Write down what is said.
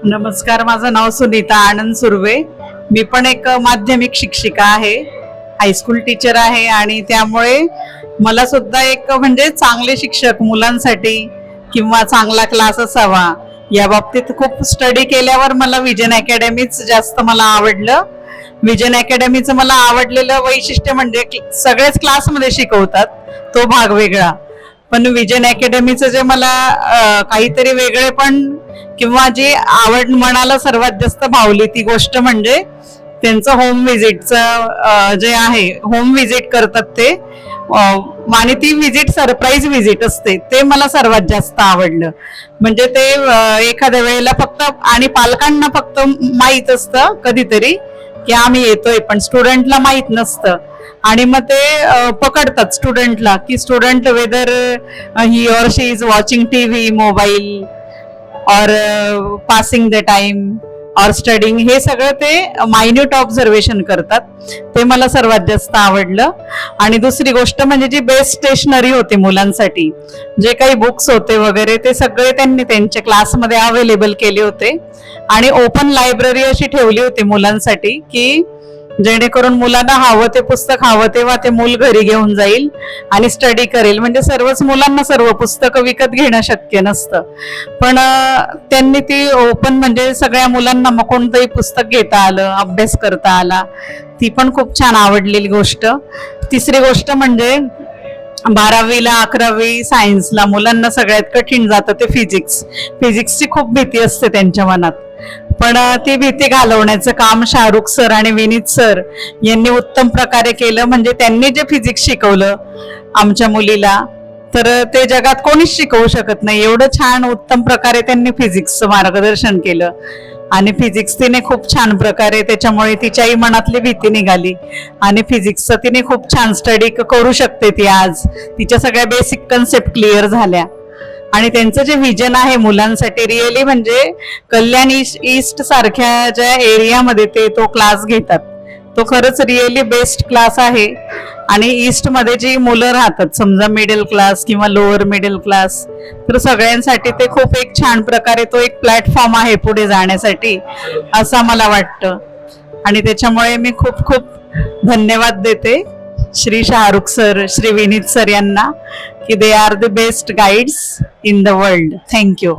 नमस्कार, माझं नाव सुनीता आनंद सुर्वे. मी पण एक माध्यमिक शिक्षिका आहे, हायस्कूल टीचर आहे आणि त्यामुळे मला सुद्धा एक म्हणजे चांगले शिक्षक मुलांसाठी किंवा चांगला क्लास असावा या बाबतीत खूप स्टडी केल्यावर मला विजन अकॅडमीच जास्त मला आवडलं. विजन अकॅडमीचं मला आवडलेलं वैशिष्ट्य म्हणजे सगळेच क्लासमध्ये शिकवतात, तो भाग वेगळा. पण विजन अकॅडमीचं जे मला काहीतरी वेगळे पण किंवा जी आवड मनाला सर्वात जास्त भावली ती गोष्ट म्हणजे त्यांचं होम व्हिजिटचं जे आहे, होम व्हिजिट करतात ते आणि ती व्हिजिट सरप्राईज व्हिजिट असते, ते मला सर्वात जास्त आवडलं. म्हणजे ते एखाद्या वेळेला फक्त आणि पालकांना फक्त माहीत असतं कधीतरी की आम्ही येतोय, पण स्टुडंटला माहीत नसतं. आणि मग ते पकडतात स्टुडंटला की student weather he or she is watching TV, mobile और पासिंग द टाइम और स्टडिंग, हे सगळं ते मायन्यूट ऑब्झर्वेशन करतात. ते मला सर्वात जास्त आवडलं. आणि दुसरी गोष्ट म्हणजे जी बेस्ट स्टेशनरी होती मुलांसाठी, जे काही बुक्स होते वगैरे ते सगळे त्यांनी त्यांच्या क्लासमध्ये अवेलेबल केले होते. आणि ओपन लायब्ररी अशी ठेवली होती मुलांसाठी की जेणेकरून मुलांना हवं ते पुस्तक हवं तेव्हा ते मूल घरी घेऊन जाईल आणि स्टडी करेल. म्हणजे सर्वच मुलांना सर्व पुस्तकं विकत घेणं शक्य नसतं, पण त्यांनी ती ओपन म्हणजे सगळ्या मुलांना मग कोणतंही पुस्तक घेता आलं, अभ्यास करता आला, ती पण खूप छान आवडलेली गोष्ट. तिसरी गोष्ट म्हणजे 12वीला 11वी सायन्सला मुलांना सगळ्यात कठीण जातं ते फिजिक्सची खूप भीती असते त्यांच्या मनात, पण ती भीती घालवण्याचं काम शाहरुख सर आणि विनीत सर यांनी उत्तम प्रकारे केलं. म्हणजे त्यांनी जे फिजिक्स शिकवलं आमच्या मुलीला, तर ते जगात कोणीच शिकवू शकत नाही, एवढं छान उत्तम प्रकारे त्यांनी फिजिक्सचं मार्गदर्शन केलं. आणि फिजिक्स तिने खूप छान प्रकारे, त्याच्यामुळे तिच्याही मनातली भीती निघाली आणि फिजिक्सचं तिने खूप छान स्टडी करू शकते ती आज. तिच्या सगळ्या बेसिक कन्सेप्ट क्लिअर झाल्या. आणि त्यांचं जे व्हिजन आहे मुलांसाठी रिअली म्हणजे कल्याण ईस्ट सारख्या ज्या एरियामध्ये ते तो क्लास घेतात, तो खरंच रिअली बेस्ट क्लास आहे. आणि ईस्ट मध्ये जी मुलं राहतात, समजा मिडल क्लास किंवा लोअर मिडल क्लास, तर सगळ्यांसाठी ते खूप एक छान प्रकारे तो एक प्लॅटफॉर्म आहे पुढे जाण्यासाठी, असं मला वाटतं. आणि त्याच्यामुळे मी खूप खूप धन्यवाद देते श्री शाहरुख सर, श्री विनीत सर यांना की they are the best guides in the world. Thank you.